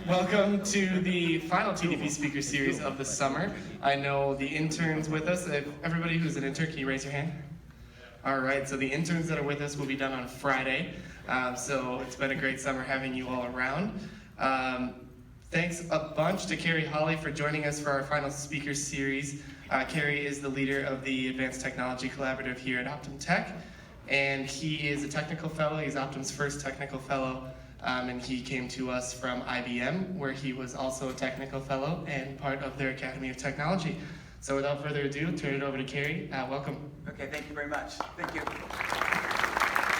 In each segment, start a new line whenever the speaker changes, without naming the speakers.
Welcome to the final TDP speaker series of the summer. I know the interns with us. If everybody who's an intern, can you raise your hand? All right, so the interns that are with us will be done on Friday. So it's been a great summer having you all around. Thanks a bunch to Kerrie Holley for joining us for our final speaker series. Kerrie is the leader of the Advanced Technology Collaborative here at Optum Tech, and he is a technical fellow. He's Optum's first technical fellow, and he came to us from IBM, where he was also a technical fellow and part of their Academy of Technology. So without further ado, turn it over to Kerrie. Welcome.
Okay, thank you very much. Thank you.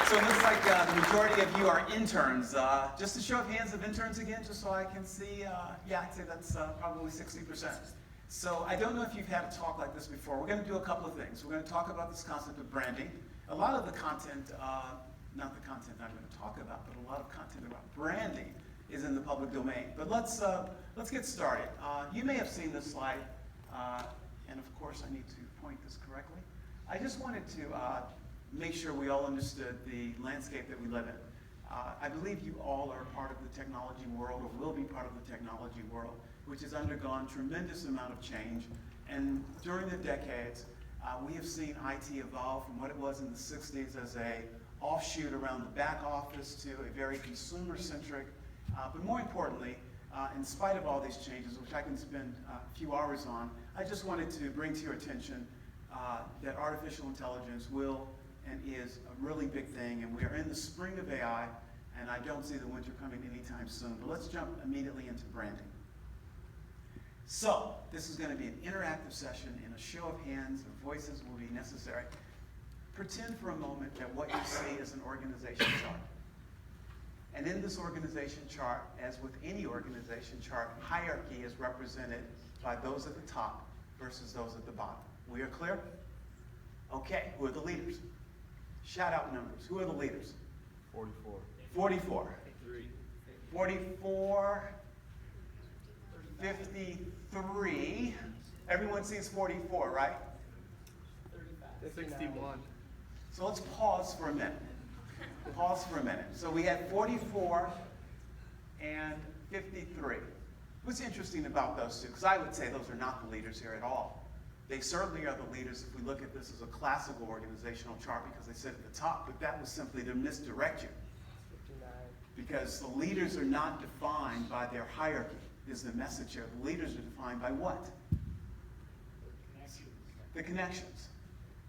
So it looks like the majority of you are interns. Just a show of hands of interns again, just so I can see. Yeah, I'd say that's probably 60%. So I don't know if you've had a talk like this before. We're going to do a couple of things. We're going to talk about this concept of branding. A lot of the content, not the content I'm going to talk about, but a lot of content about branding is in the public domain. But let's get started. You may have seen this slide, and of course I need to point this correctly. I just wanted to make sure we all understood the landscape that we live in. I believe you all are part of the technology world, or will be part of the technology world, which has undergone tremendous amount of change. And during the decades, we have seen IT evolve from what it was in the 60s as a offshoot around the back office to a very consumer-centric, but more importantly, in spite of all these changes, which I can spend a few hours on, I just wanted to bring to your attention that artificial intelligence will and is a really big thing, and we are in the spring of AI, and I don't see the winter coming anytime soon. But let's jump immediately into branding. So, this is going to be an interactive session, and a show of hands or voices will be necessary. Pretend for a moment that what you see is an organization chart. And in this organization chart, as with any organization chart, hierarchy is represented by those at the top versus those at the bottom. We are clear? Okay, who are the leaders? Shout out numbers. Who are the leaders?
44.
44. 44. 53. Everyone sees 44, right?
61.
So let's pause for a minute. Pause for a minute. So we had 44 and 53. What's interesting about those two? Because I would say those are not the leaders here at all. They certainly are the leaders if we look at this as a classical organizational chart, because they sit at the top, but that was simply to misdirect you.
59.
Because the leaders are not defined by their hierarchy, is the message here. The leaders are defined by what? The connections.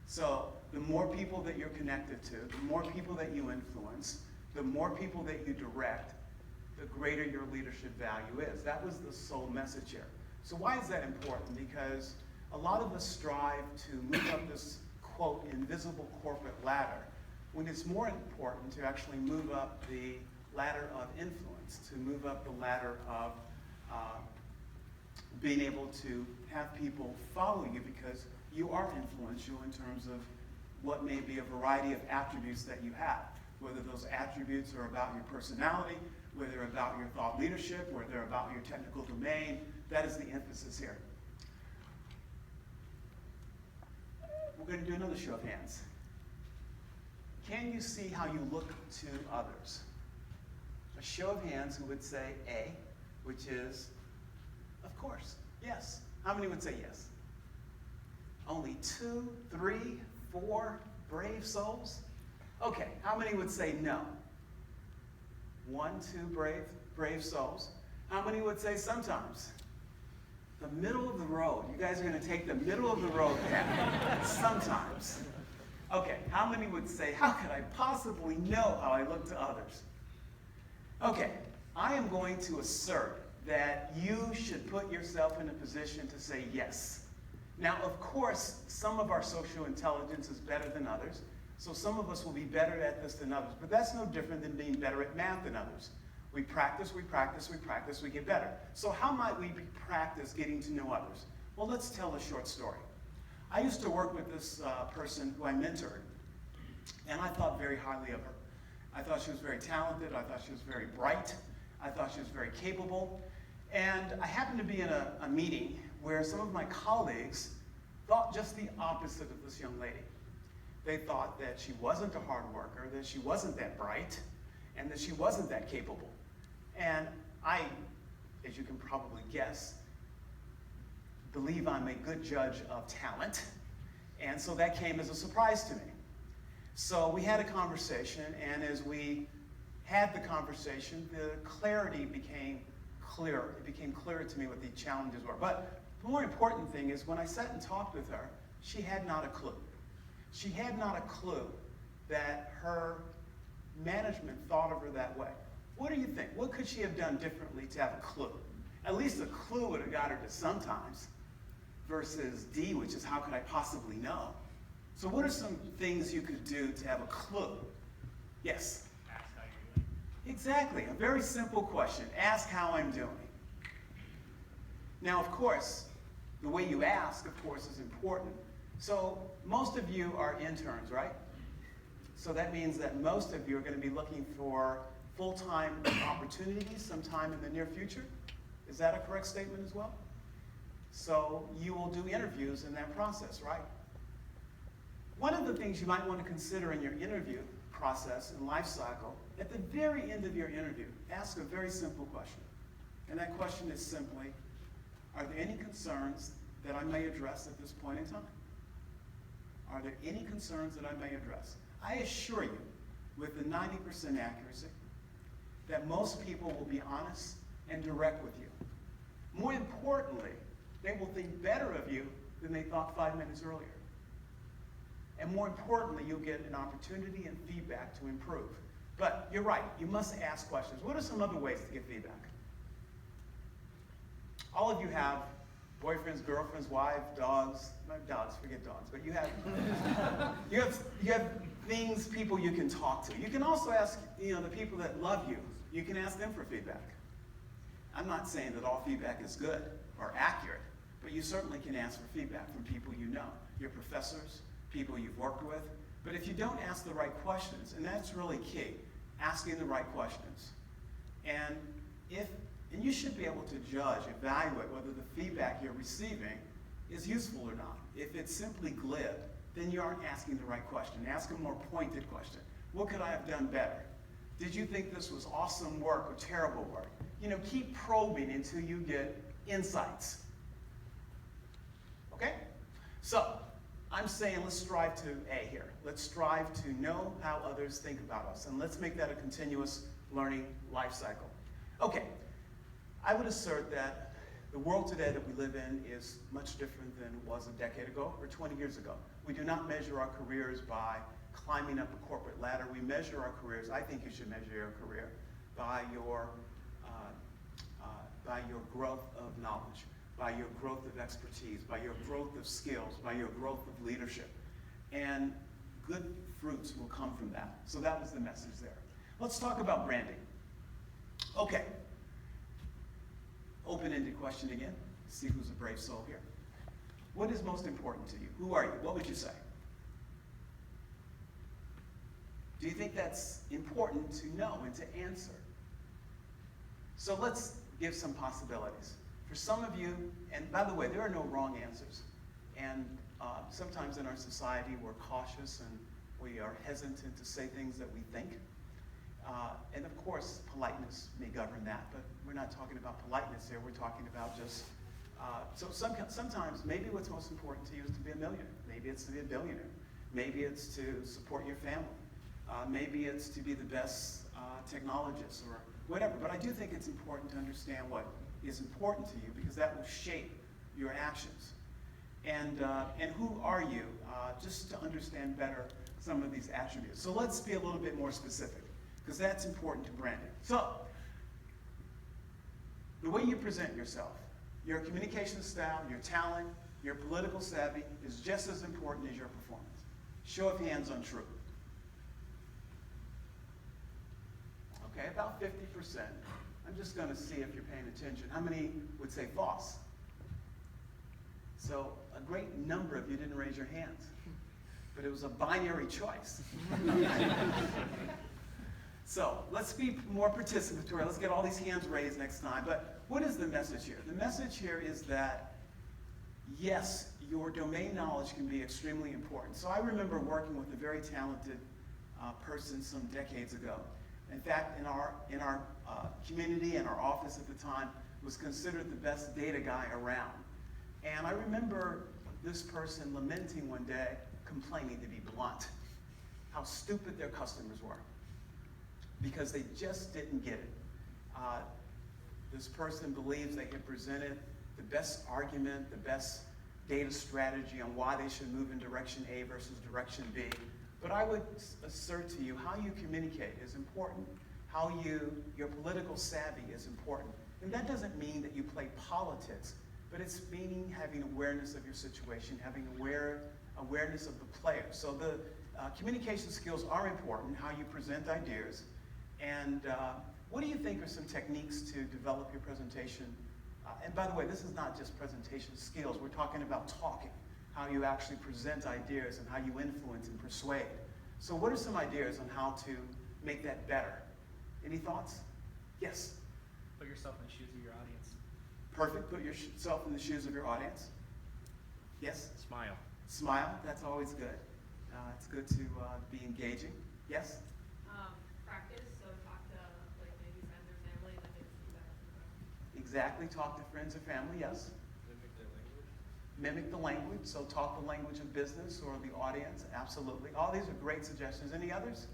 So the more people that you're connected to, the more people that you influence, the more people that you direct, the greater your leadership value is. That was the sole message here. So why is that important? Because a lot of us strive to move up this, quote, invisible corporate ladder, when it's more important to actually move up the ladder of influence, to move up the ladder of being able to have people follow you, because you are influential in terms of what may be a variety of attributes that you have, whether those attributes are about your personality, whether they're about your thought leadership, whether they're about your technical domain. That is the emphasis here. We're going to do another show of hands. Can you see how you look to others? A show of hands who would say A, which is, of course, yes. How many would say yes? Only 2, 3, 4 brave souls? Okay, how many would say no? 1, 2 brave souls. How many would say sometimes? The middle of the road. You guys are going to take the middle of the road path. Sometimes. Okay, how many would say, how could I possibly know how I look to others? Okay, I am going to assert that you should put yourself in a position to say yes. Now, of course, some of our social intelligence is better than others, so some of us will be better at this than others, but that's no different than being better at math than others. We practice, we practice, we practice, we get better. So how might we practice getting to know others? Well, let's tell a short story. I used to work with this person who I mentored, and I thought very highly of her. I thought she was very talented, I thought she was very bright, I thought she was very capable, and I happened to be in a meeting where some of my colleagues thought just the opposite of this young lady. They thought that she wasn't a hard worker, that she wasn't that bright, and that she wasn't that capable. And I you can probably guess, believe I'm a good judge of talent. And so that came as a surprise to me. So we had a conversation, and as we had the conversation, the clarity became clearer. It became clearer to me what the challenges were. But the more important thing is when I sat and talked with her, she had not a clue. She had not a clue that her management thought of her that way. What do you think? What could she have done differently to have a clue? At least a clue would have got her to sometimes, versus D, which is how could I possibly know? So what are some things you could do to have a clue? Yes?
Ask how you're doing.
Exactly, a very simple question. Ask how I'm doing. Now, of course, the way you ask, of course, is important. So most of you are interns, right? So that means that most of you are going to be looking for full-time opportunities sometime in the near future. Is that a correct statement as well? So you will do interviews in that process, right? One of the things you might want to consider in your interview process and life cycle, at the very end of your interview, ask a very simple question. And that question is simply, are there any concerns that I may address at this point in time? Are there any concerns that I may address? I assure you, with the 90% accuracy, that most people will be honest and direct with you. More importantly, they will think better of you than they thought 5 minutes earlier. And more importantly, you'll get an opportunity and feedback to improve. But you're right, you must ask questions. What are some other ways to get feedback? All of you have boyfriends, girlfriends, wives, dogs. Not dogs, forget dogs. But you have things, people you can talk to. You can also ask, the people that love you. You can ask them for feedback. I'm not saying that all feedback is good or accurate, but you certainly can ask for feedback from people you know, your professors, people you've worked with. But if you don't ask the right questions, and that's really key, asking the right questions. And you should be able to judge, evaluate whether the feedback you're receiving is useful or not. If it's simply glib, then you aren't asking the right question. Ask a more pointed question. What could I have done better? Did you think this was awesome work or terrible work? Keep probing until you get insights. Okay? So, I'm saying let's strive to A here. Let's strive to know how others think about us, and let's make that a continuous learning life cycle. Okay, I would assert that the world today that we live in is much different than it was a decade ago or 20 years ago. We do not measure our careers by climbing up a corporate ladder. We measure our careers, I think you should measure your career, by your growth of knowledge, by your growth of expertise, by your growth of skills, by your growth of leadership. And good fruits will come from that. So that was the message there. Let's talk about branding. Okay. Open-ended question again. See who's a brave soul here. What is most important to you? Who are you? What would you say? Do you think that's important to know and to answer? So let's give some possibilities. For some of you, and by the way, there are no wrong answers. And sometimes in our society, we're cautious and we are hesitant to say things that we think. And of course, politeness may govern that, but we're not talking about politeness here. We're talking about just, sometimes maybe what's most important to you is to be a millionaire. Maybe it's to be a billionaire. Maybe it's to support your family. Maybe it's to be the best technologist or whatever. But I do think it's important to understand what is important to you, because that will shape your actions. And who are you? Just to understand better some of these attributes. So let's be a little bit more specific, because that's important to branding. So, the way you present yourself, your communication style, your talent, your political savvy is just as important as your performance. Show of hands on true. Okay, about 50%. I'm just going to see if you're paying attention. How many would say false? So a great number of you didn't raise your hands, but it was a binary choice. So let's be more participatory. Let's get all these hands raised next time. But what is the message here? The message here is that, yes, your domain knowledge can be extremely important. So I remember working with a very talented person some decades ago. In fact, in our community and our office at the time, was considered the best data guy around. And I remember this person lamenting one day, complaining to be blunt, how stupid their customers were because they just didn't get it. This person believes they have presented the best argument, the best data strategy on why they should move in direction A versus direction B. But I would assert to you, how you communicate is important. How your political savvy is important. And that doesn't mean that you play politics, but it's meaning having awareness of your situation, having awareness of the player. So the communication skills are important, how you present ideas. And what do you think are some techniques to develop your presentation? And by the way, this is not just presentation skills. We're talking about talking, how you actually present ideas and how you influence and persuade. So what are some ideas on how to make that better? Any thoughts? Yes?
Put yourself in the shoes of your audience.
Perfect. Put yourself in the shoes of your audience. Yes?
Smile.
Smile. That's always good. It's good to be engaging. Yes?
Practice, so talk to like maybe friends or family and then get feedback from them.
Exactly. Talk to friends or family. Yes?
Mimic their language.
Mimic the language. So talk the language of business or the audience. Absolutely. All these are great suggestions. Any others?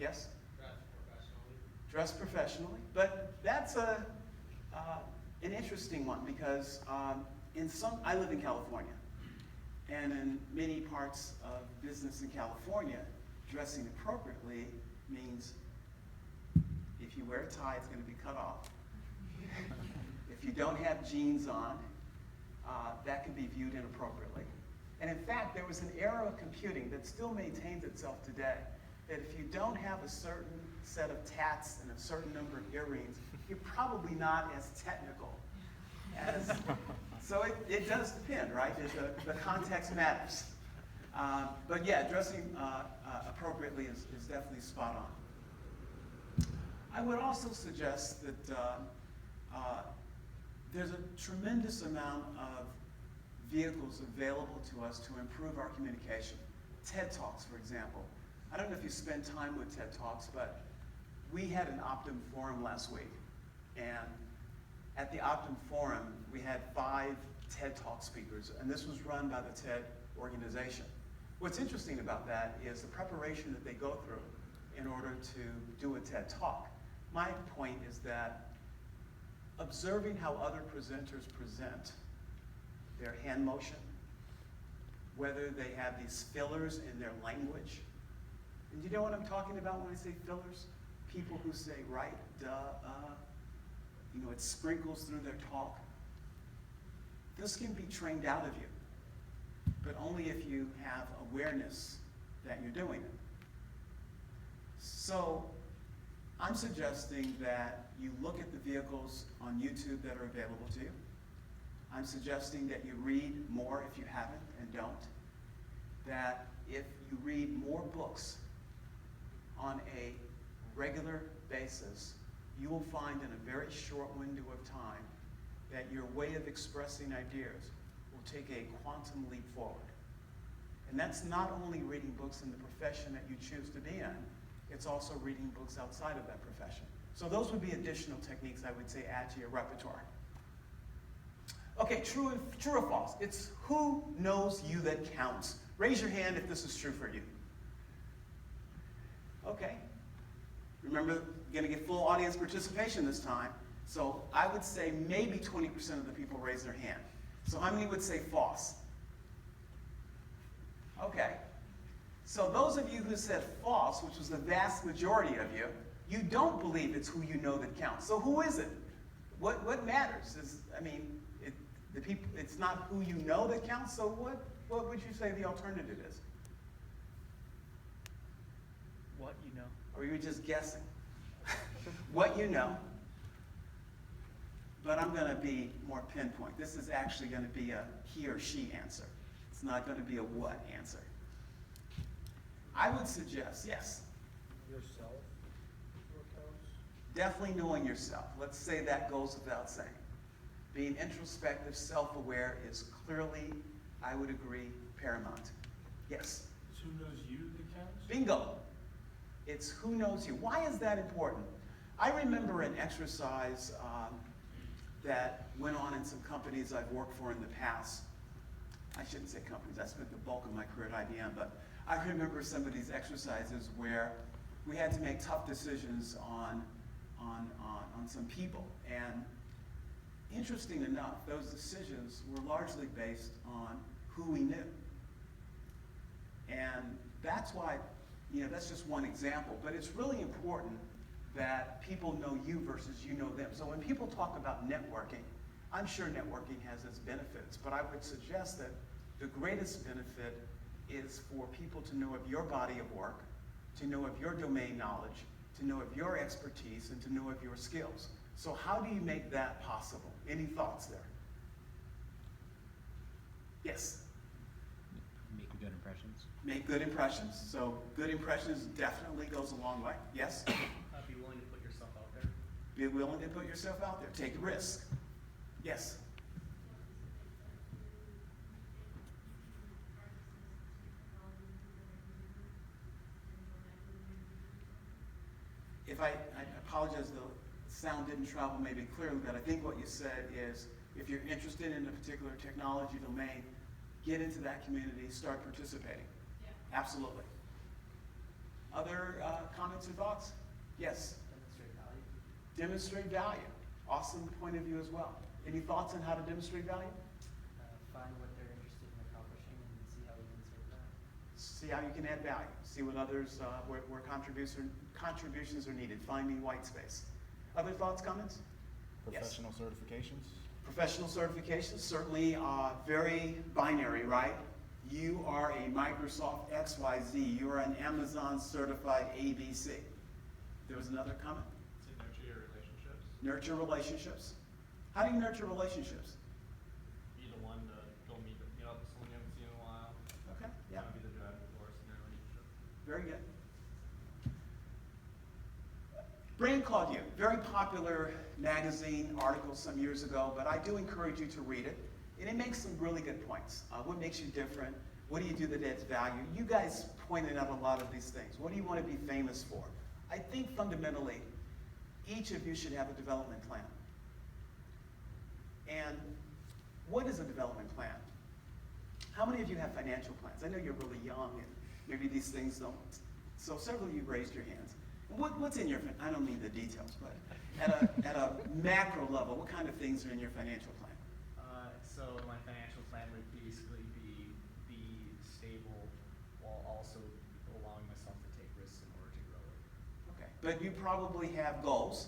Yes? Dress professionally, but that's an interesting one because I live in California, and in many parts of business in California, dressing appropriately means if you wear a tie, it's going to be cut off. If you don't have jeans on, that can be viewed inappropriately. And in fact, there was an era of computing that still maintains itself today, that if you don't have a certain set of tats and a certain number of earrings, you're probably not as technical as, so it does depend, right? The context matters. But yeah, dressing appropriately is definitely spot on. I would also suggest that there's a tremendous amount of vehicles available to us to improve our communication. TED Talks, for example. I don't know if you spend time with TED Talks, but we had an Optum Forum last week. And at the Optum Forum, we had 5 TED Talk speakers, and this was run by the TED organization. What's interesting about that is the preparation that they go through in order to do a TED Talk. My point is that observing how other presenters present, their hand motion, whether they have these fillers in their language. And you know what I'm talking about when I say fillers? People who say right, duh, it sprinkles through their talk. This can be trained out of you, but only if you have awareness that you're doing it. So I'm suggesting that you look at the vehicles on YouTube that are available to you. I'm suggesting that you read more if you haven't and don't. That if you read more books on a regular basis, you will find in a very short window of time that your way of expressing ideas will take a quantum leap forward. And that's not only reading books in the profession that you choose to be in, it's also reading books outside of that profession. So those would be additional techniques I would say add to your repertoire. Okay, true or false? It's who knows you that counts. Raise your hand if this is true for you. Okay. Remember, you're going to get full audience participation this time. So I would say maybe 20% of the people raise their hand. So how many would say false? Okay. So those of you who said false, which was the vast majority of you, you don't believe it's who you know that counts. So who is it? What matters? It's not who you know that counts, so what would you say the alternative is?
What you know.
Or you were just guessing? What you know. But I'm going to be more pinpoint. This is actually going to be a he or she answer. It's not going to be a what answer. I would suggest, yes.
Yourself.
Definitely knowing yourself. Let's say that goes without saying. Being introspective, self-aware is clearly, I would agree, paramount. Yes?
Who knows you that counts?
Bingo. It's who knows you. Why is that important? I remember an exercise that went on in some companies I've worked for in the past. I shouldn't say companies, I spent the bulk of my career at IBM, but I remember some of these exercises where we had to make tough decisions on some people. And interesting enough, those decisions were largely based on who we knew. And that's why, that's just one example, but it's really important that people know you versus you know them. So when people talk about networking, I'm sure networking has its benefits, but I would suggest that the greatest benefit is for people to know of your body of work, to know of your domain knowledge, to know of your expertise, and to know of your skills. So how do you make that possible? Any thoughts there? Yes?
Make good impressions.
Make good impressions. So good impressions definitely goes a long way. Yes?
Be willing to put yourself out there.
Be willing to put yourself out there. Take a risk. Yes? If I apologize, the sound didn't travel maybe clearly, but I think what you said is if you're interested in a particular technology domain, get into that community, start participating.
Yeah.
Absolutely. Other comments or thoughts? Yes?
Demonstrate value.
Demonstrate value. Awesome point of view as well. Any thoughts on how to demonstrate value?
Find what they're interested in accomplishing and see how you can serve that.
See how you can add value. See what others, where contributions are needed. Finding white space. Other thoughts, comments?
Professional certifications.
Professional certifications, certainly very binary, right? You are a Microsoft XYZ. You are an Amazon certified ABC. There was another comment?
To nurture your relationships.
Nurture relationships. How do you nurture relationships?
Be the one to go meet someone you haven't seen in a while.
Okay, yeah,
Be the driving force in their relationship.
very good. Brand called you. Very popular magazine article some years ago, but I do encourage you to read it. And it makes some really good points. What makes you different? What do you do that adds value? You guys pointed out a lot of these things. What do you want to be famous for? I think fundamentally, each of you should have a development plan. And what is a development plan? How many of you have financial plans? I know you're really young and maybe these things don't. So several of you raised your hands. What's in your, I don't need the details, but at a macro level, what kind of things are in your financial plan?
So my financial plan would basically be stable while also allowing myself to take risks in order to grow it.
Okay, but you probably have goals.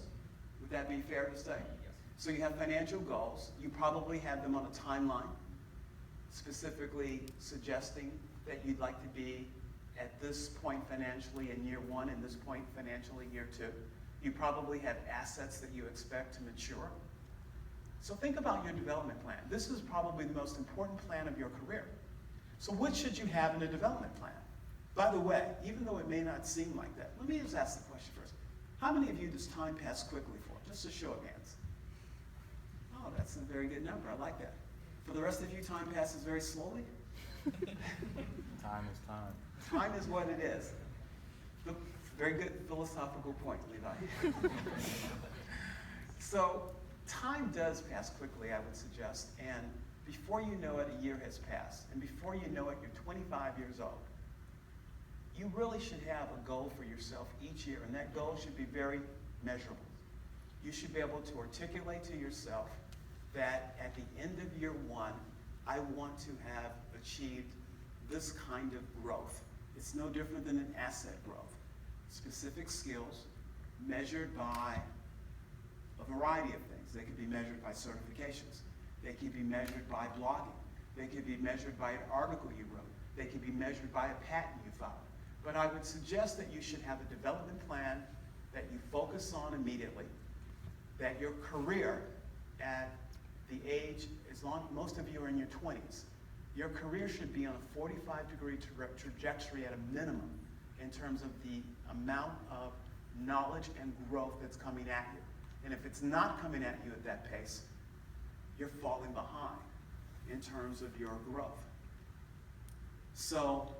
Would that be fair to say?
Yes.
So you have financial goals. You probably have them on a timeline, specifically suggesting that you'd like to be at this point financially in year one and this point financially in year two. You probably have assets that you expect to mature. So think about your development plan. This is probably the most important plan of your career. So what should you have in a development plan? By the way, even though it may not seem like that, let me just ask the question first. How many of you does time pass quickly for? Just a show of hands. Oh, that's a very good number. I like that. For the rest of you, time passes very slowly?
Time is time.
Time is what it is. Very good philosophical point, Levi. So time does pass quickly, I would suggest, and before you know it, a year has passed, and before you know it, you're 25 years old. You really should have a goal for yourself each year, and that goal should be very measurable. You should be able to articulate to yourself that at the end of year one, I want to have achieved this kind of growth. It's no different than an asset growth. Specific skills measured by a variety of things. They could be measured by certifications. They could be measured by blogging. They could be measured by an article you wrote. They could be measured by a patent you filed. But I would suggest that you should have a development plan that you focus on immediately, that your career at the age, as long most of you are in your 20s, your career should be on a 45-degree trajectory at a minimum in terms of the amount of knowledge and growth that's coming at you. And if it's not coming at you at that pace, you're falling behind in terms of your growth. So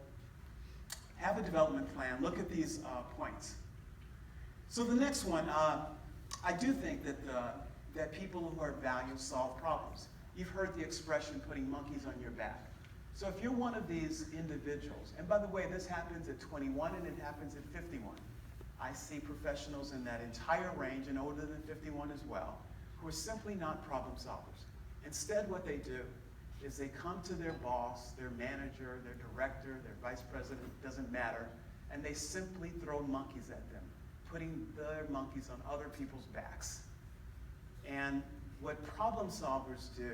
have a development plan, look at these points. So the next one, I do think that people who are valued solve problems. You've heard the expression putting monkeys on your back. So if you're one of these individuals, and by the way, this happens at 21 and it happens at 51. I see professionals in that entire range and older than 51 as well, who are simply not problem solvers. Instead, what they do is they come to their boss, their manager, their director, their vice president, doesn't matter, and they simply throw monkeys at them, putting their monkeys on other people's backs. And what problem solvers do,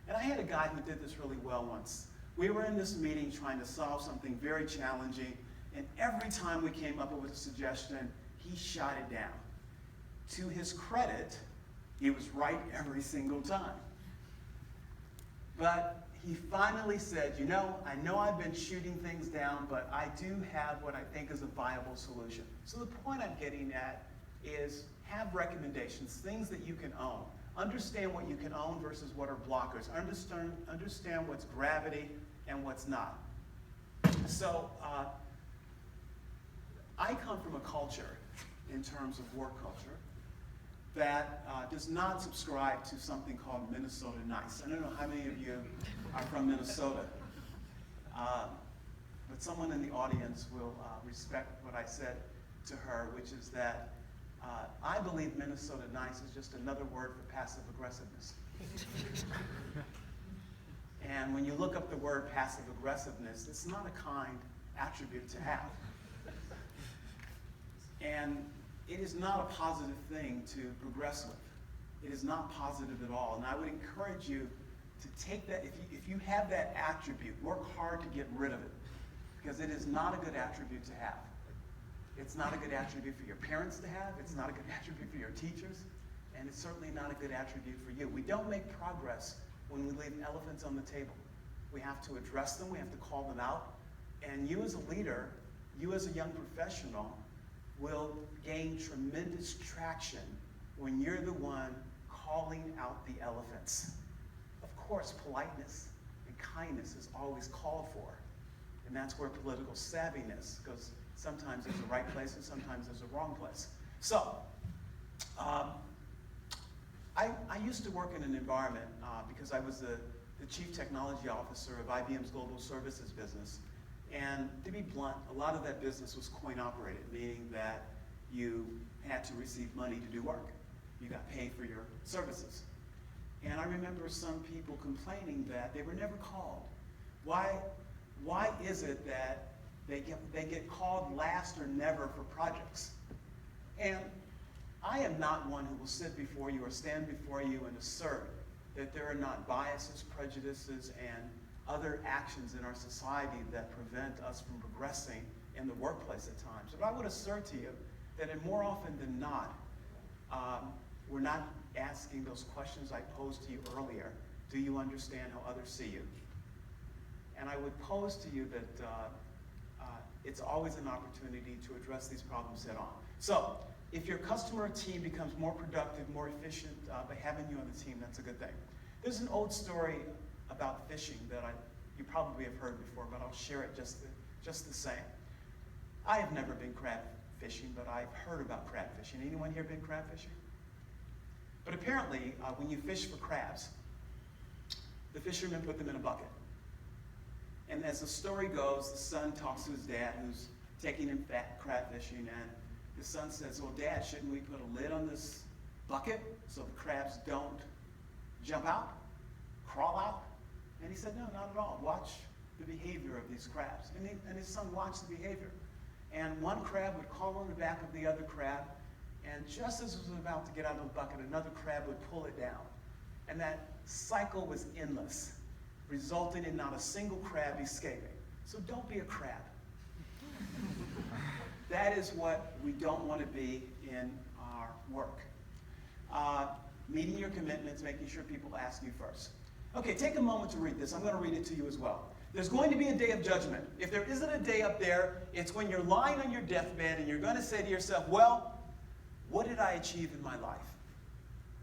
and I had a guy who did this really well once. We were in this meeting trying to solve something very challenging, and every time we came up with a suggestion, he shot it down. To his credit, he was right every single time. But he finally said, you know I've been shooting things down, but I do have what I think is a viable solution. So the point I'm getting at is have recommendations, things that you can own. Understand what you can own versus what are blockers. Understand what's gravity and what's not. So I come from a culture, in terms of work culture, that does not subscribe to something called Minnesota Nice. I don't know how many of you are from Minnesota, but someone in the audience will respect what I said to her, which is that I believe Minnesota Nice is just another word for passive aggressiveness. And when you look up the word passive aggressiveness, it's not a kind attribute to have. And it is not a positive thing to progress with. It is not positive at all. And I would encourage you to take that, if you have that attribute, work hard to get rid of it, because it is not a good attribute to have. It's not a good attribute for your parents to have. It's not a good attribute for your teachers. And it's certainly not a good attribute for you. We don't make progress when we leave elephants on the table. We have to address them. We have to call them out. And you as a leader, you as a young professional, will gain tremendous traction when you're the one calling out the elephants. Of course, politeness and kindness is always called for. And that's where political savviness, because sometimes there's a right place and sometimes there's a wrong place. So, I used to work in an environment, because I was the chief technology officer of IBM's global services business. And to be blunt, a lot of that business was coin operated, meaning that you had to receive money to do work. You got paid for your services. And I remember some people complaining that they were never called. Why is it that they get called last or never for projects? And I am not one who will sit before you or stand before you and assert that there are not biases, prejudices, and other actions in our society that prevent us from progressing in the workplace at times. But I would assert to you that more often than not, we're not asking those questions I posed to you earlier. Do you understand how others see you? And I would pose to you that it's always an opportunity to address these problems head on. So, if your customer team becomes more productive, more efficient by having you on the team, that's a good thing. There's an old story about fishing that you probably have heard before, but I'll share it just the same. I have never been crab fishing, but I've heard about crab fishing. Anyone here been crab fishing? But apparently, when you fish for crabs, the fishermen put them in a bucket. And as the story goes, the son talks to his dad, who's taking him crab fishing, and the son says, well, Dad, shouldn't we put a lid on this bucket so the crabs don't jump out, crawl out? And he said, no, not at all. Watch the behavior of these crabs. And his son watched the behavior. And one crab would crawl on the back of the other crab, and just as it was about to get out of the bucket, another crab would pull it down. And that cycle was endless, resulting in not a single crab escaping. So don't be a crab. That is what we don't want to be in our work. Meeting your commitments, making sure people ask you first. Okay, take a moment to read this. I'm going to read it to you as well. There's going to be a day of judgment. If there isn't a day up there, it's when you're lying on your deathbed and you're going to say to yourself, well, what did I achieve in my life?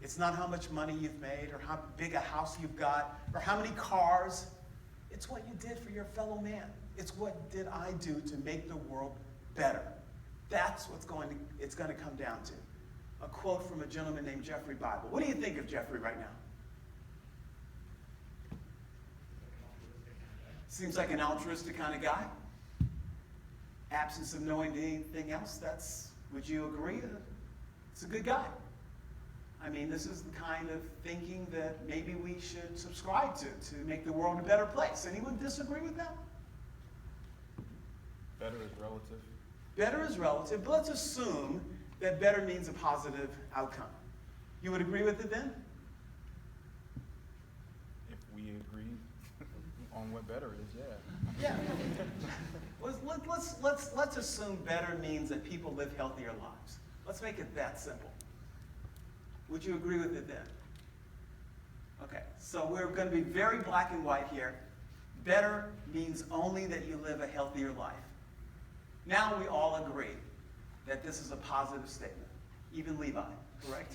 It's not how much money you've made or how big a house you've got or how many cars. It's what you did for your fellow man. It's what did I do to make the world better. That's what's it's going to come down to. A quote from a gentleman named Jeffrey Bible. What do you think of Jeffrey right now? Seems like an altruistic kind of guy. Absence of knowing anything else, would you agree? It's a good guy. I mean, this is the kind of thinking that maybe we should subscribe to make the world a better place. Anyone disagree with that?
Better is relative.
Better is relative, but let's assume that better means a positive outcome. You would agree with it then?
If we agree on what better is, yeah.
Yeah. Let's assume better means that people live healthier lives. Let's make it that simple. Would you agree with it then? Okay, so we're going to be very black and white here. Better means only that you live a healthier life. Now we all agree that this is a positive statement. Even Levi, correct?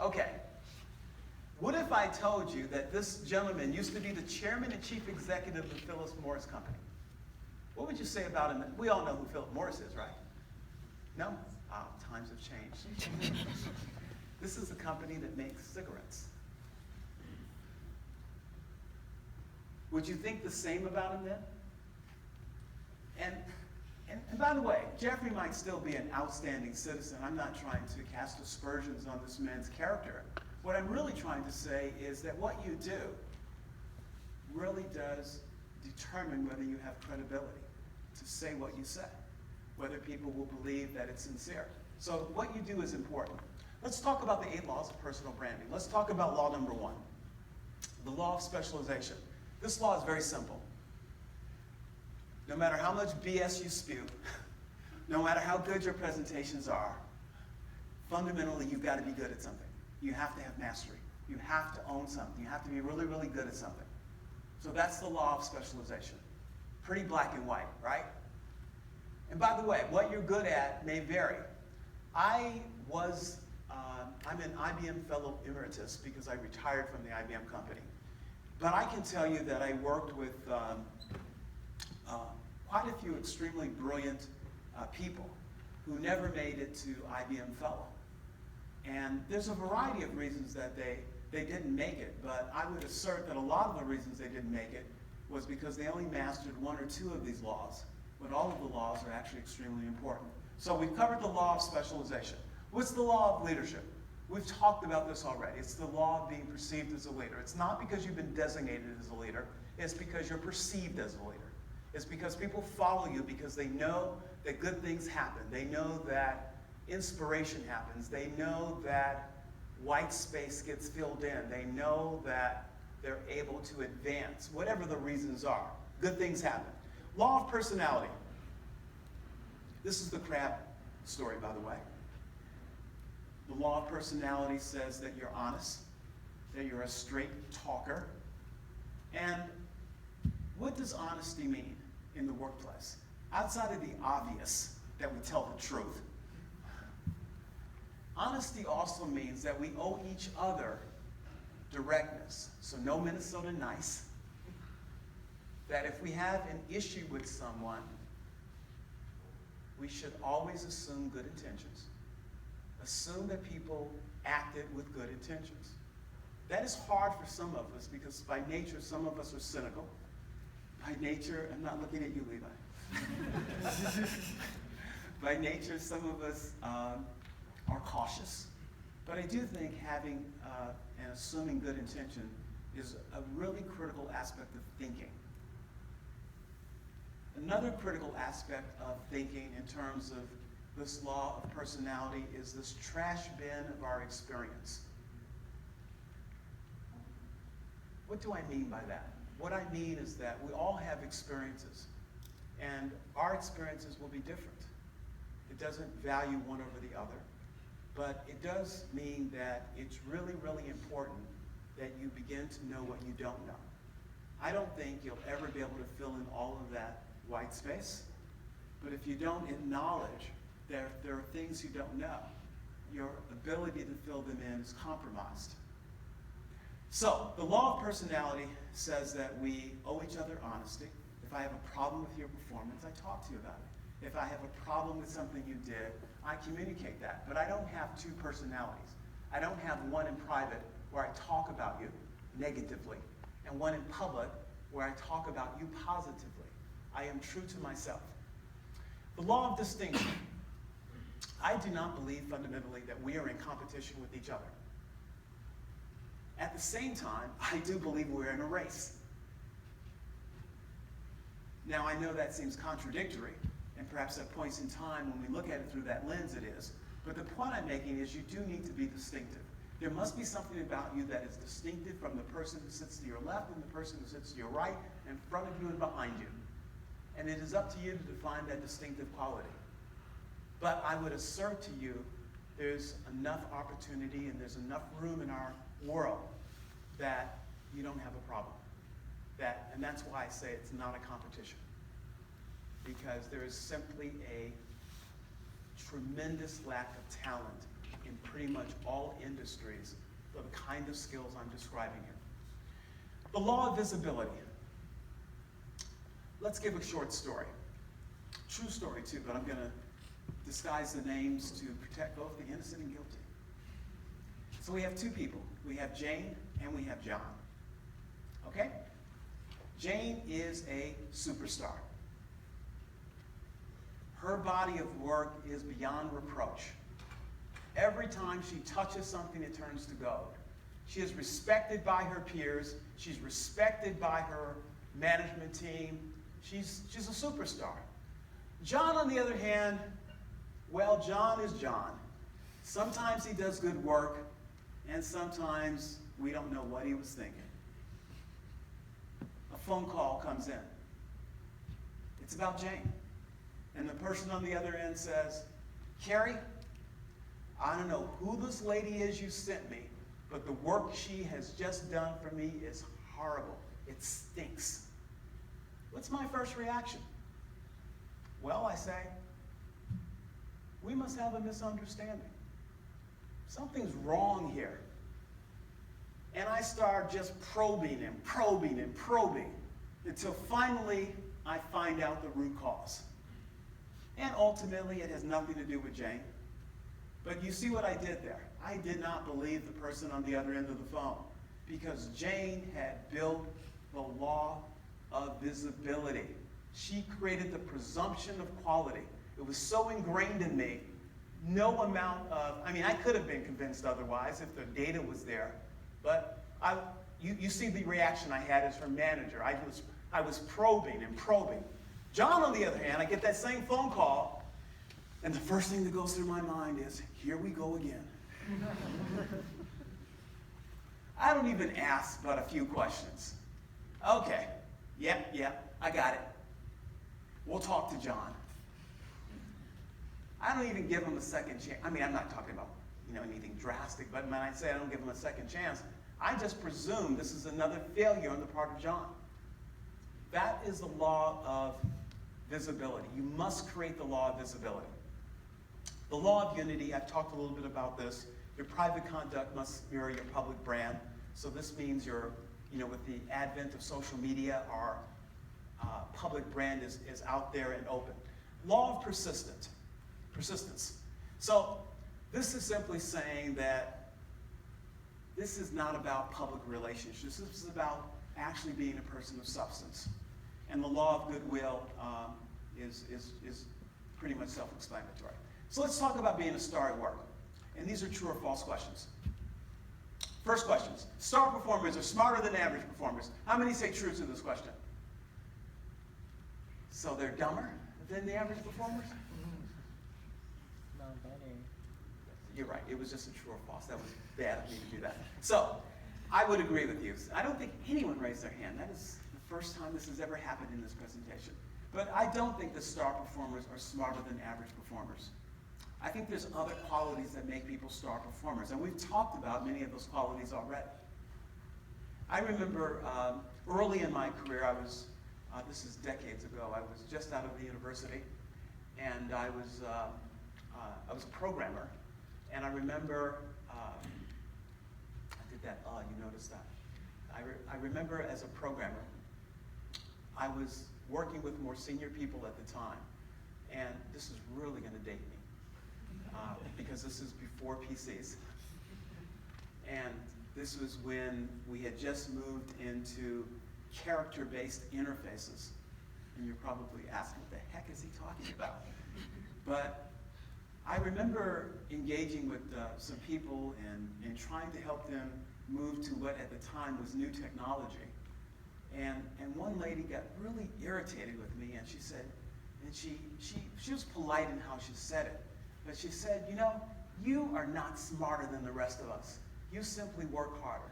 Okay. What if I told you that this gentleman used to be the chairman and chief executive of the Philip Morris Company? What would you say about him? We all know who Philip Morris is, right? No? Ah, times have changed. This is a company that makes cigarettes. Would you think the same about him then? And by the way, Jeffrey might still be an outstanding citizen. I'm not trying to cast aspersions on this man's character. What I'm really trying to say is that what you do really does determine whether you have credibility to say what you say, whether people will believe that it's sincere. So what you do is important. Let's talk about the 8 laws of personal branding. Let's talk about law number 1, the law of specialization. This law is very simple. No matter how much BS you spew, no matter how good your presentations are, fundamentally you've got to be good at something. You have to have mastery. You have to own something. You have to be really, really good at something. So that's the law of specialization. Pretty black and white, right? And by the way, what you're good at may vary. I'm an IBM fellow emeritus because I retired from the IBM company. But I can tell you that I worked with quite a few extremely brilliant people who never made it to IBM fellow. And there's a variety of reasons that they didn't make it, but I would assert that a lot of the reasons they didn't make it was because they only mastered 1 or 2 of these laws, but all of the laws are actually extremely important. So we've covered the law of specialization. What's the law of leadership? We've talked about this already. It's the law of being perceived as a leader. It's not because you've been designated as a leader, it's because you're perceived as a leader. It's because people follow you because they know that good things happen. They know that inspiration happens. They know that white space gets filled in. They know that they're able to advance, whatever the reasons are. Good things happen. Law of personality. This is the crab story, by the way. The law of personality says that you're honest, that you're a straight talker. And what does honesty mean in the workplace? Outside of the obvious, that we tell the truth, honesty also means that we owe each other directness. So no Minnesota nice. That if we have an issue with someone, we should always assume good intentions. Assume that people acted with good intentions. That is hard for some of us because by nature, some of us are cynical. By nature, I'm not looking at you, Levi. By nature, some of us are cautious. But I do think having and assuming good intention is a really critical aspect of thinking. Another critical aspect of thinking in terms of this law of personality is this trash bin of our experience. What do I mean by that? What I mean is that we all have experiences, and our experiences will be different. It doesn't value one over the other, but it does mean that it's really, really important that you begin to know what you don't know. I don't think you'll ever be able to fill in all of that white space, but if you don't acknowledge that there are things you don't know, your ability to fill them in is compromised. So, the law of personality says that we owe each other honesty. If I have a problem with your performance, I talk to you about it. If I have a problem with something you did, I communicate that. But I don't have two personalities. I don't have one in private where I talk about you negatively, and one in public where I talk about you positively. I am true to myself. The law of distinction. I do not believe fundamentally that we are in competition with each other. At the same time, I do believe we're in a race. Now, I know that seems contradictory, and perhaps at points in time when we look at it through that lens it is, but the point I'm making is you do need to be distinctive. There must be something about you that is distinctive from the person who sits to your left and the person who sits to your right, in front of you and behind you. And it is up to you to define that distinctive quality. But I would assert to you, there's enough opportunity and there's enough room in our world that you don't have a problem. And that's why I say it's not a competition. Because there is simply a tremendous lack of talent in pretty much all industries for the kind of skills I'm describing here. The law of visibility. Let's give a short story. True story too, but I'm going to disguise the names to protect both the innocent and guilty. So we have two people. We have Jane and we have John. Okay? Jane is a superstar. Her body of work is beyond reproach. Every time she touches something, it turns to gold. She is respected by her peers. She's respected by her management team. She's a superstar. John, on the other hand, well, John is John. Sometimes he does good work, and sometimes we don't know what he was thinking. A phone call comes in. It's about Jane. And the person on the other end says, Kerrie, I don't know who this lady is you sent me, but the work she has just done for me is horrible. It stinks. What's my first reaction? Well, I say, we must have a misunderstanding. Something's wrong here. And I start just probing and probing and probing until finally I find out the root cause. And ultimately, it has nothing to do with Jane. But you see what I did there? I did not believe the person on the other end of the phone because Jane had built the law of visibility. She created the presumption of quality. It was so ingrained in me, no amount of, I could have been convinced otherwise if the data was there, but you see the reaction I had as her manager. I was probing and probing. John, on the other hand, I get that same phone call, and the first thing that goes through my mind is, here we go again. I don't even ask but a few questions. Okay, yep, I got it. We'll talk to John. I don't even give him a second chance. I'm not talking about anything drastic, but when I say I don't give him a second chance, I just presume this is another failure on the part of John. That is the law of visibility. You must create the law of visibility. The law of unity, I've talked a little bit about this. Your private conduct must mirror your public brand. So this means with the advent of social media, our public brand is out there and open. Law of persistence. So this is simply saying that this is not about public relationships. This is about actually being a person of substance. And the law of goodwill is pretty much self-explanatory. So let's talk about being a star at work. And these are true or false questions. First questions. Star performers are smarter than average performers. How many say true to this question? So they're dumber than the average performers?
No, better.
You're right. It was just a true or false. That was bad of me to do that. So I would agree with you. I don't think anyone raised their hand. That is the first time this has ever happened in this presentation. But I don't think that star performers are smarter than average performers. I think there's other qualities that make people star performers, and we've talked about many of those qualities already. I remember early in my career, this is decades ago, I was just out of the university, and I was a programmer, and I remember, I did that, you noticed that? I remember as a programmer, I was working with more senior people at the time, and this is really going to date me, because this is before PCs. And this was when we had just moved into character-based interfaces. And you're probably asking, what the heck is he talking about? But I remember engaging with some people and trying to help them move to what at the time was new technology. And one lady got really irritated with me, and she said, and she was polite in how she said it, but she said, you know, you are not smarter than the rest of us. You simply work harder.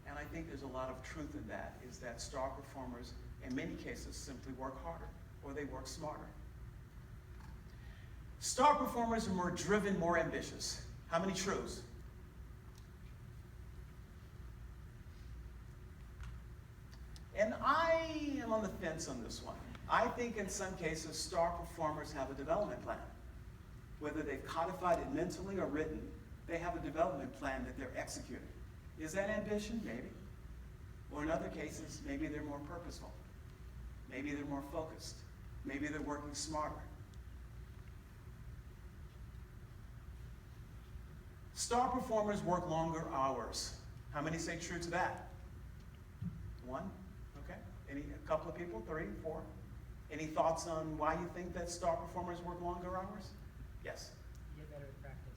And I think there's a lot of truth in that, is that star performers, in many cases, simply work harder, or they work smarter. Star performers are more driven, more ambitious. How many truths? And I am on the fence on this one. I think in some cases, star performers have a development plan. Whether they've codified it mentally or written, they have a development plan that they're executing. Is that ambition? Maybe. Or in other cases, maybe they're more purposeful. Maybe they're more focused. Maybe they're working smarter. Star performers work longer hours. How many say true to that? One? Okay. A couple of people? 3, 4? Any thoughts on why you think that star performers work longer hours? Yes?
Get better at practice.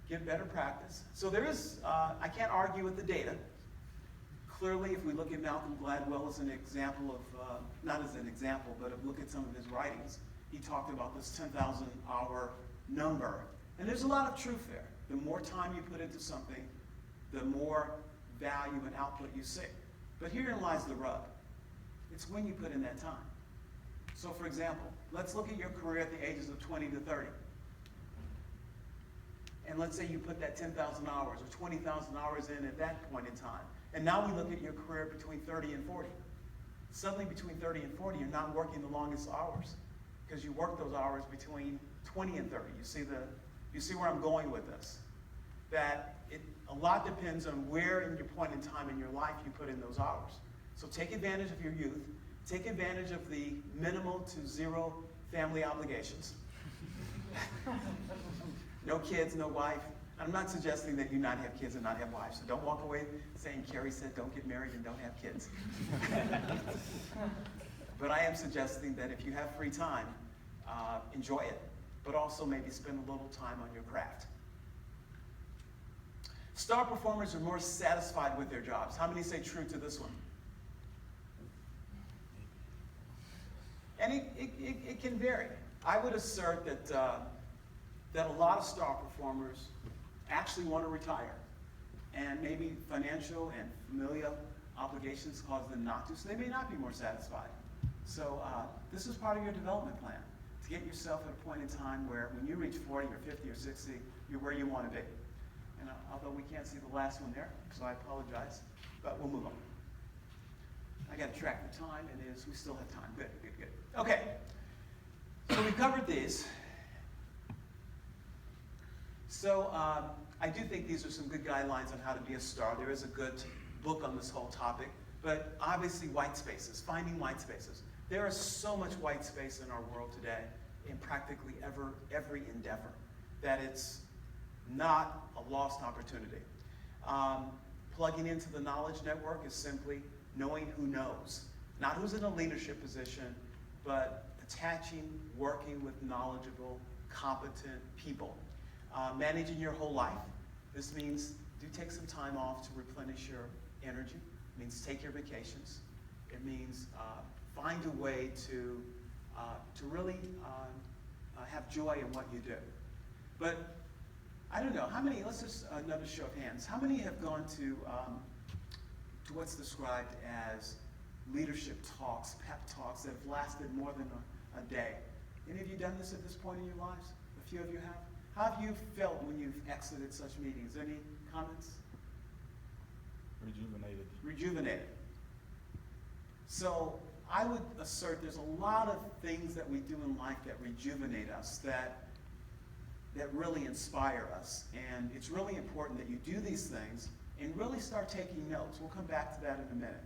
Get better practice. So there is, I can't argue with the data. Clearly, if we look at Malcolm Gladwell as an example of, not as an example, but look at some of his writings, he talked about this 10,000 hour number. And there's a lot of truth there. The more time you put into something, the more value and output you see. But herein lies the rub. It's when you put in that time. So for example, let's look at your career at the ages of 20 to 30. And let's say you put that 10,000 hours or 20,000 hours in at that point in time. And now we look at your career between 30 and 40. Suddenly between 30 and 40, you're not working the longest hours because you work those hours between 20 and 30. You see where I'm going with this? That a lot depends on where in your point in time in your life you put in those hours. So take advantage of your youth. Take advantage of the minimal to zero family obligations. No kids, no wife. I'm not suggesting that you not have kids and not have wives. So don't walk away saying Kerrie said don't get married and don't have kids. But I am suggesting that if you have free time, enjoy it, but also maybe spend a little time on your craft. Star performers are more satisfied with their jobs. How many say true to this one? And it can vary. I would assert that a lot of star performers actually want to retire. And maybe financial and familial obligations cause them not to, so they may not be more satisfied. So this is part of your development plan, to get yourself at a point in time where when you reach 40 or 50 or 60, you're where you want to be. And although we can't see the last one there, so I apologize, but we'll move on. I got to track the time, and we still have time. Good, good, good. Okay, so we covered these. So I do think these are some good guidelines on how to be a star. There is a good book on this whole topic, but obviously white spaces, finding white spaces. There is so much white space in our world today in practically every endeavor that it's not a lost opportunity. Plugging into the knowledge network is simply knowing who knows. Not who's in a leadership position, but attaching, working with knowledgeable, competent people. Managing your whole life. This means do take some time off to replenish your energy. It means take your vacations. It means find a way to really have joy in what you do. But I don't know, how many, let's just another show of hands. How many have gone to what's described as leadership talks, pep talks that have lasted more than a day? Any of you done this at this point in your lives? A few of you have? How have you felt when you've exited such meetings? Any comments?
Rejuvenated.
Rejuvenated. So I would assert there's a lot of things that we do in life that rejuvenate us, that really inspire us. And it's really important that you do these things and really start taking notes. We'll come back to that in a minute.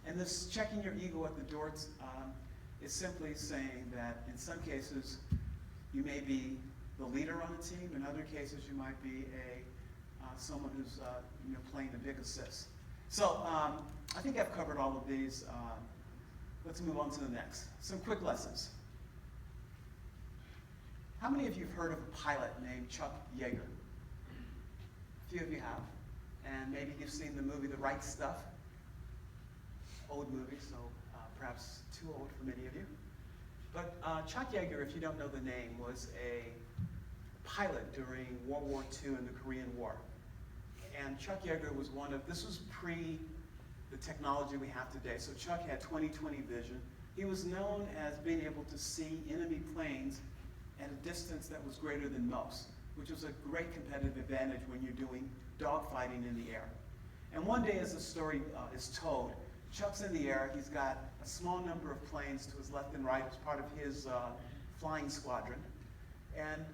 And this checking your ego at the door is simply saying that in some cases you may be the leader on the team. In other cases you might be someone who's playing the big assist. So I think I've covered all of these. Let's move on to the next. Some quick lessons. How many of you have heard of a pilot named Chuck Yeager? A few of you have. And maybe you've seen the movie The Right Stuff. Old movie, so perhaps too old for many of you. But Chuck Yeager, if you don't know the name, was a pilot during World War II and the Korean War. And Chuck Yeager was this was pre the technology we have today. So Chuck had 20/20 vision. He was known as being able to see enemy planes at a distance that was greater than most, which was a great competitive advantage when you're doing dogfighting in the air. And one day, as the story is told, Chuck's in the air. He's got a small number of planes to his left and right as part of his flying squadron. And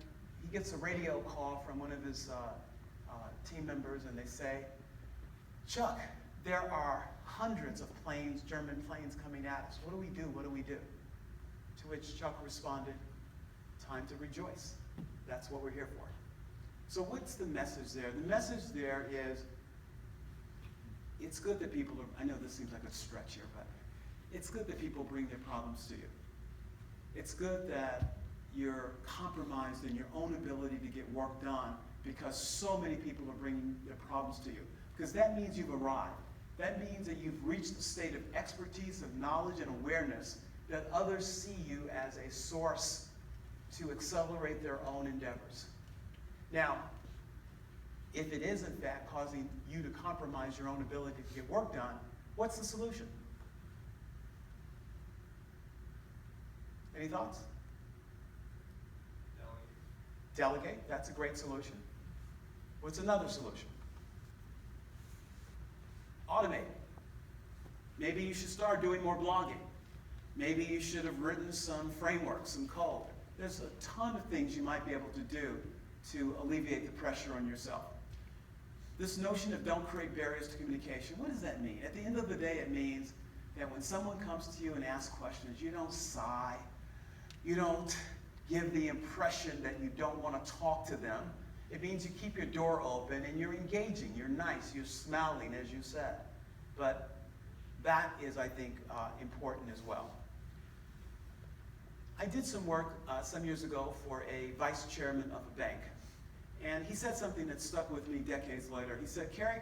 he gets a radio call from one of his team members, and they say, "Chuck, there are hundreds of planes, German planes coming at us. What do we do? What do we do?" To which Chuck responded, "Time to rejoice. That's what we're here for." So what's the message there? The message there is, it's good that people I know this seems like a stretch here, but it's good that people bring their problems to you. It's good that you're compromised in your own ability to get work done because so many people are bringing their problems to you. Because that means you've arrived. That means that you've reached a state of expertise, of knowledge, and awareness that others see you as a source to accelerate their own endeavors. Now, if it is in fact causing you to compromise your own ability to get work done, what's the solution? Any thoughts? Delegate, that's a great solution. What's another solution? Automate. Maybe you should start doing more blogging. Maybe you should have written some frameworks, some code. There's a ton of things you might be able to do to alleviate the pressure on yourself. This notion of don't create barriers to communication, what does that mean? At the end of the day, it means that when someone comes to you and asks questions, you don't sigh. You don't give the impression that you don't want to talk to them. It means you keep your door open and you're engaging, you're nice, you're smiling, as you said. But that is, I think, important as well. I did some work some years ago for a vice chairman of a bank. And he said something that stuck with me decades later. He said, "Kerrie,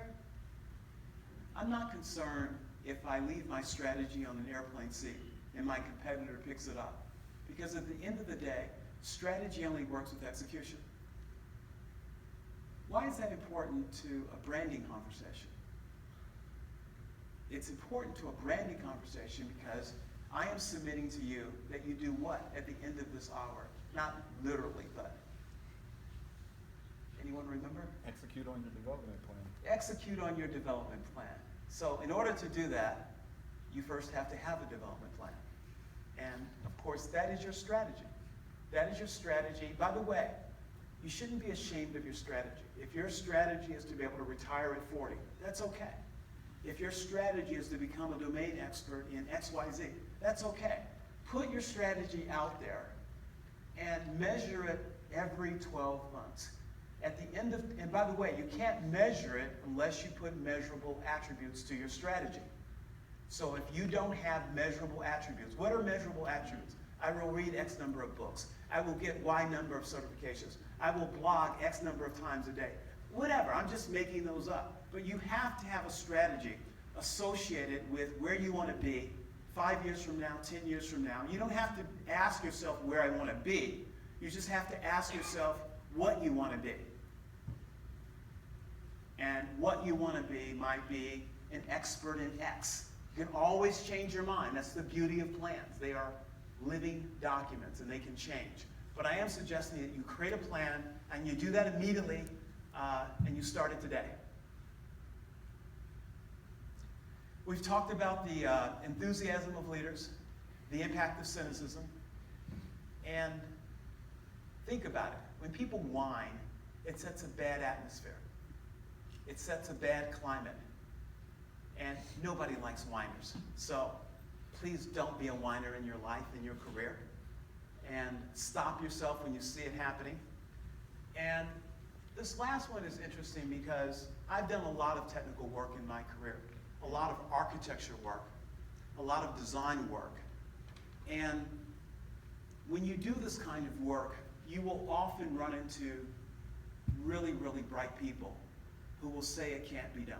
I'm not concerned if I leave my strategy on an airplane seat and my competitor picks it up. Because at the end of the day, strategy only works with execution." Why is that important to a branding conversation? It's important to a branding conversation because I am submitting to you that you do what at the end of this hour? Not literally, but anyone remember?
Execute on your development plan.
Execute on your development plan. So in order to do that, you first have to have a development plan. And of course, that is your strategy. That is your strategy. By the way, you shouldn't be ashamed of your strategy. If your strategy is to be able to retire at 40, that's okay. If your strategy is to become a domain expert in XYZ, that's okay. Put your strategy out there and measure it every 12 months. At the end of, and by the way, you can't measure it unless you put measurable attributes to your strategy. So if you don't have measurable attributes, what are measurable attributes? I will read X number of books. I will get Y number of certifications. I will blog X number of times a day. Whatever, I'm just making those up. But you have to have a strategy associated with where you want to be 5 years from now, 10 years from now. You don't have to ask yourself where I want to be. You just have to ask yourself what you want to be. And what you want to be might be an expert in X. You can always change your mind. That's the beauty of plans. They are living documents and they can change. But I am suggesting that you create a plan and you do that immediately and you start it today. We've talked about the enthusiasm of leaders, the impact of cynicism, and think about it. When people whine, it sets a bad atmosphere. It sets a bad climate. And nobody likes whiners. So please don't be a whiner in your life, in your career. And stop yourself when you see it happening. And this last one is interesting because I've done a lot of technical work in my career, a lot of architecture work, a lot of design work. And when you do this kind of work, you will often run into really, really bright people who will say it can't be done.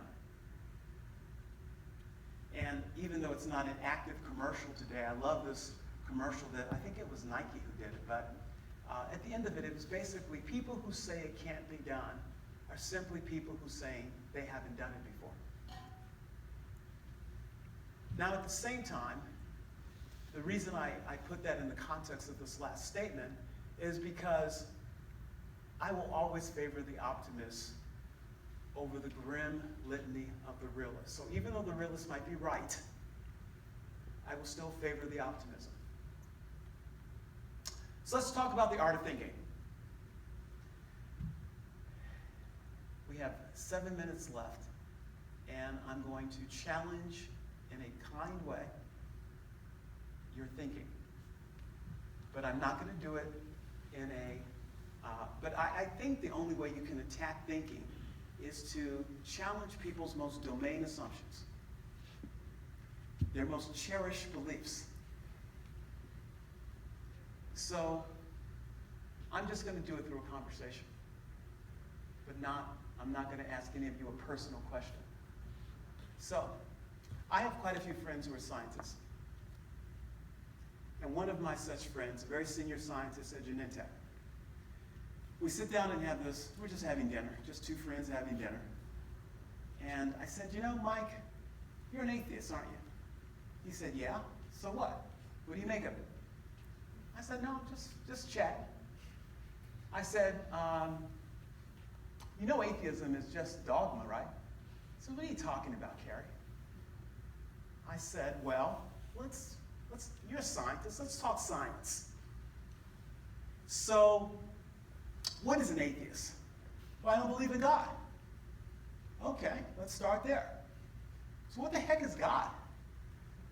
And even though it's not an active commercial today, I love this commercial that I think it was Nike who did it, but at the end of it, it was basically people who say it can't be done are simply people who say they haven't done it before. Now at the same time, the reason I put that in the context of this last statement is because I will always favor the optimist over the grim litany of the realist. So even though the realist might be right, I will still favor the optimism. So let's talk about the art of thinking. We have 7 minutes left, and I'm going to challenge in a kind way your thinking. But I'm not going to do it in a, but I think the only way you can attack thinking is to challenge people's most domain assumptions, their most cherished beliefs. So I'm just going to do it through a conversation, but I'm not going to ask any of you a personal question. So I have quite a few friends who are scientists. And one of my such friends, a very senior scientist at Genentech, we sit down and have this, we're just having dinner, just two friends having dinner. And I said, you know, Mike, you're an atheist, aren't you? He said, yeah, so what? What do you make of it? I said, no, just chat. I said, you know atheism is just dogma, right? So what are you talking about, Kerrie? I said, well, you're a scientist, let's talk science. So, what is an atheist? Well, I don't believe in God. Okay, let's start there. So what the heck is God?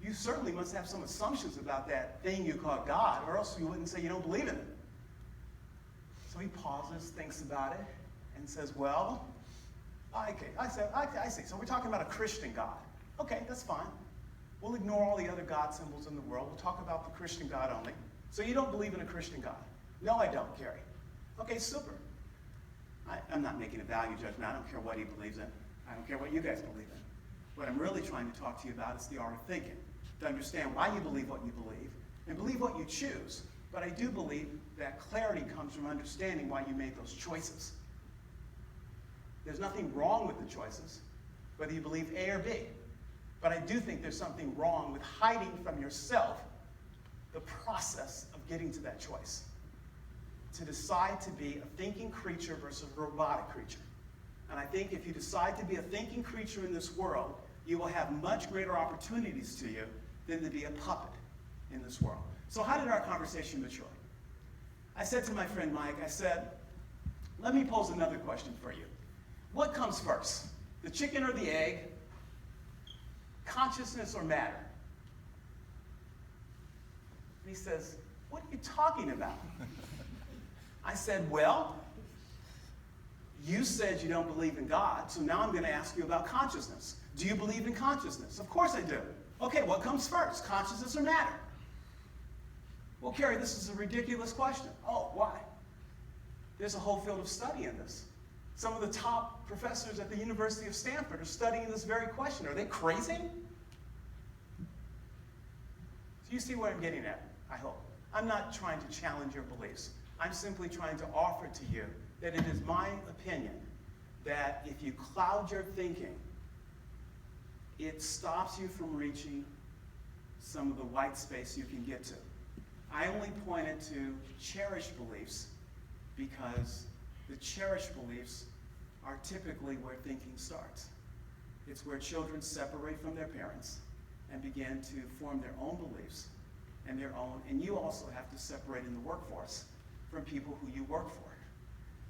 You certainly must have some assumptions about that thing you call God, or else you wouldn't say you don't believe in it. So he pauses, thinks about it, and says, well, okay, I see. So we're talking about a Christian God. Okay, that's fine. We'll ignore all the other God symbols in the world. We'll talk about the Christian God only. So you don't believe in a Christian God? No, I don't, Kerrie. Okay, super. I'm not making a value judgment. I don't care what he believes in. I don't care what you guys believe in. What I'm really trying to talk to you about is the art of thinking, to understand why you believe what you believe, and believe what you choose. But I do believe that clarity comes from understanding why you made those choices. There's nothing wrong with the choices, whether you believe A or B. But I do think there's something wrong with hiding from yourself the process of getting to that choice. To decide to be a thinking creature versus a robotic creature. And I think if you decide to be a thinking creature in this world, you will have much greater opportunities to you than to be a puppet in this world. So how did our conversation mature? I said to my friend Mike, I said, let me pose another question for you. What comes first, the chicken or the egg? Consciousness or matter? And he says, what are you talking about? I said, well, you said you don't believe in God, so now I'm going to ask you about consciousness. Do you believe in consciousness? Of course I do. Okay, what comes first, consciousness or matter? Well, Kerrie, this is a ridiculous question. Oh, why? There's a whole field of study in this. Some of the top professors at the University of Stanford are studying this very question. Are they crazy? So you see what I'm getting at, I hope. I'm not trying to challenge your beliefs. I'm simply trying to offer to you that it is my opinion that if you cloud your thinking, it stops you from reaching some of the white space you can get to. I only pointed to cherished beliefs because the cherished beliefs are typically where thinking starts. It's where children separate from their parents and begin to form their own beliefs and you also have to separate in the workforce from people who you work for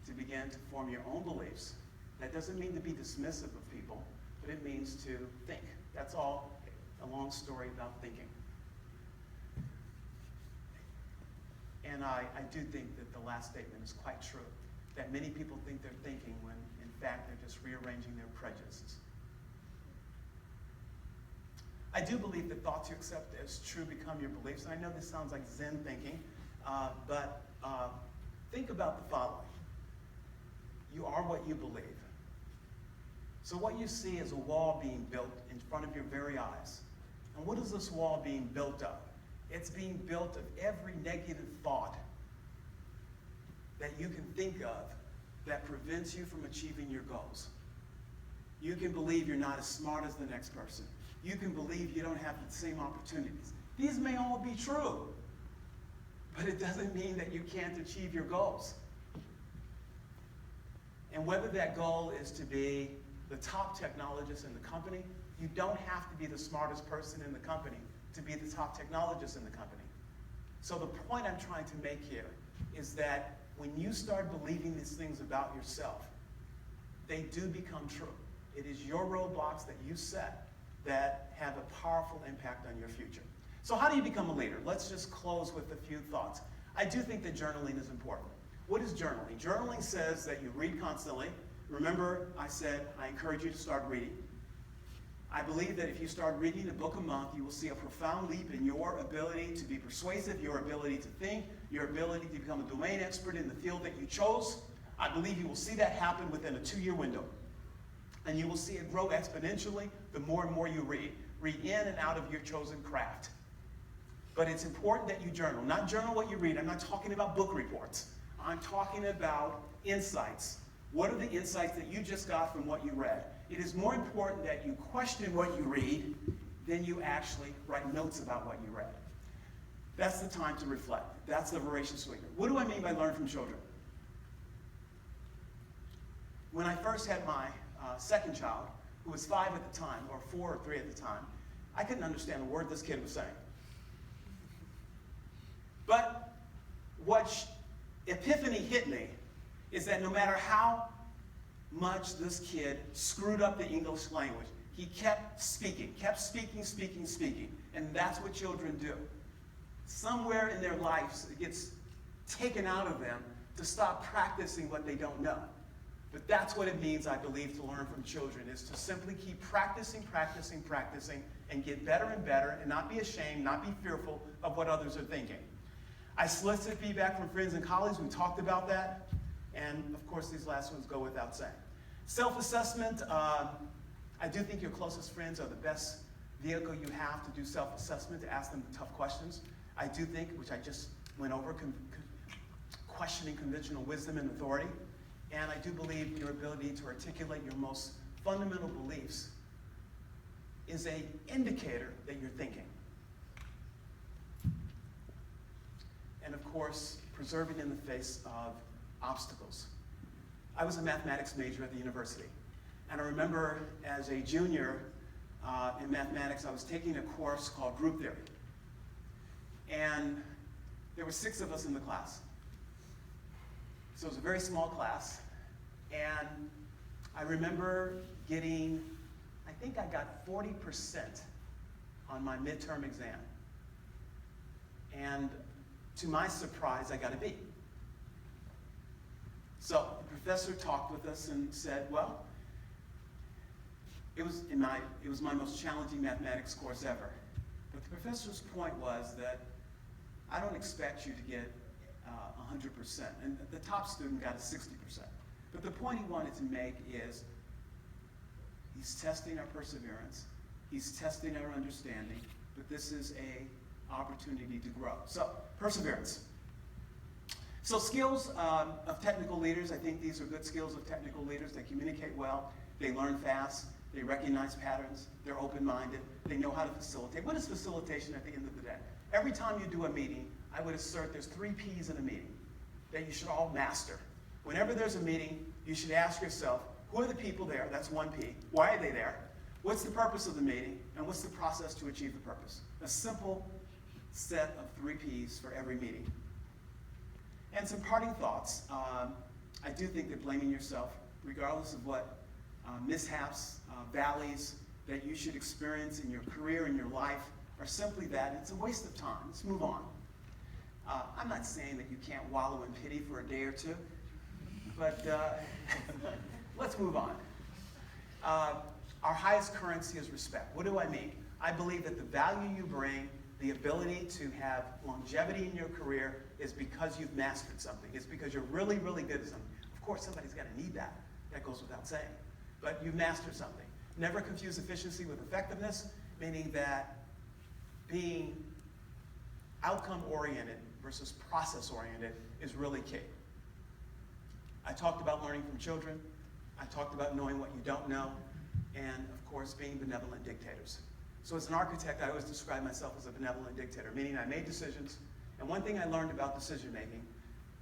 to begin to form your own beliefs That doesn't mean to be dismissive of people, but it means to think. That's all a long story about thinking. And I do think that the last statement is quite true, that many people think they're thinking when, in fact, they're just rearranging their prejudices. I do believe that thoughts you accept as true become your beliefs. And I know this sounds like Zen thinking, but think about the following. You are what you believe. So what you see is a wall being built in front of your very eyes. And what is this wall being built of? It's being built of every negative thought that you can think of that prevents you from achieving your goals. You can believe you're not as smart as the next person. You can believe you don't have the same opportunities. These may all be true, but it doesn't mean that you can't achieve your goals. And whether that goal is to be the top technologist in the company, you don't have to be the smartest person in the company to be the top technologist in the company. So the point I'm trying to make here is that when you start believing these things about yourself, they do become true. It is your roadblocks that you set that have a powerful impact on your future. So how do you become a leader? Let's just close with a few thoughts. I do think that journaling is important. What is journaling? Journaling says that you read constantly. Remember, I said I encourage you to start reading. I believe that if you start reading a book a month, you will see a profound leap in your ability to be persuasive, your ability to think, your ability to become a domain expert in the field that you chose. I believe you will see that happen within a 2-year window. And you will see it grow exponentially the more and more you read. Read in and out of your chosen craft. But it's important that you journal. Not journal what you read. I'm not talking about book reports. I'm talking about insights. What are the insights that you just got from what you read? It is more important that you question what you read than you actually write notes about what you read. That's the time to reflect. That's the voracious leader. What do I mean by learn from children? When I first had my second child, who was 5 at the time, or 4 or 3 at the time, I couldn't understand a word this kid was saying. But what epiphany hit me is that no matter how much this kid screwed up the English language, he kept speaking. And that's what children do. Somewhere in their lives, it gets taken out of them to stop practicing what they don't know. But that's what it means, I believe, to learn from children, is to simply keep practicing, and get better and better, and not be ashamed, not be fearful of what others are thinking. I solicited feedback from friends and colleagues. We talked about that. And, of course, these last ones go without saying. Self-assessment, I do think your closest friends are the best vehicle you have to do self-assessment, to ask them the tough questions. I do think, which I just went over, questioning conventional wisdom and authority. And I do believe your ability to articulate your most fundamental beliefs is an indicator that you're thinking. And of course, preserving in the face of obstacles. I was a mathematics major at the university. And I remember as a junior in mathematics, I was taking a course called group theory. And there were 6 of us in the class. So it was a very small class. And I remember getting, I think I got 40% on my midterm exam. And to my surprise, I got a B. So the professor talked with us and said, well, it was my most challenging mathematics course ever. But the professor's point was that I don't expect you to get 100%. And the top student got a 60%. But the point he wanted to make is he's testing our perseverance. He's testing our understanding. But this is an opportunity to grow. So, perseverance. So skills of technical leaders, I think these are good skills of technical leaders. They communicate well, they learn fast, they recognize patterns, they're open-minded, they know how to facilitate. What is facilitation at the end of the day? Every time you do a meeting, I would assert there's 3 P's in a meeting that you should all master. Whenever there's a meeting, you should ask yourself, who are the people there? That's 1 P. Why are they there? What's the purpose of the meeting? And what's the process to achieve the purpose? A simple set of 3 P's for every meeting. And some parting thoughts. I do think that blaming yourself regardless of what mishaps, valleys that you should experience in your career, in your life, are simply that it's a waste of time. Let's move on. I'm not saying that you can't wallow in pity for a day or two, but let's move on. Our highest currency is respect. What do I mean? I believe that the value you bring, the ability to have longevity in your career, is because you've mastered something. It's because you're really, really good at something. Of course, somebody's got to need that. That goes without saying. But you've mastered something. Never confuse efficiency with effectiveness, meaning that being outcome-oriented versus process-oriented is really key. I talked about learning from children. I talked about knowing what you don't know. And, of course, being benevolent dictators. So as an architect, I always describe myself as a benevolent dictator, meaning I made decisions. And one thing I learned about decision-making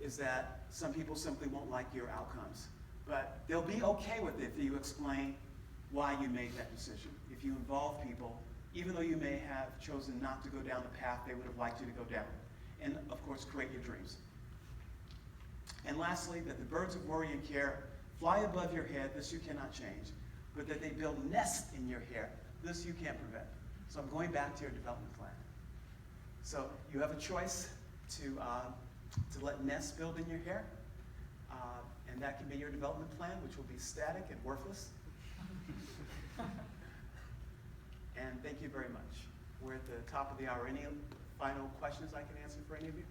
is that some people simply won't like your outcomes. But they'll be okay with it if you explain why you made that decision. If you involve people, even though you may have chosen not to go down the path they would have liked you to go down. And, of course, create your dreams. And lastly, that the birds of worry and care fly above your head. This you cannot change. But that they build nests in your hair. This you can't prevent. So I'm going back to your development plan. So you have a choice to let nests build in your hair. And that can be your development plan, which will be static and worthless. And thank you very much. We're at the top of the hour. Any final questions I can answer for any of you?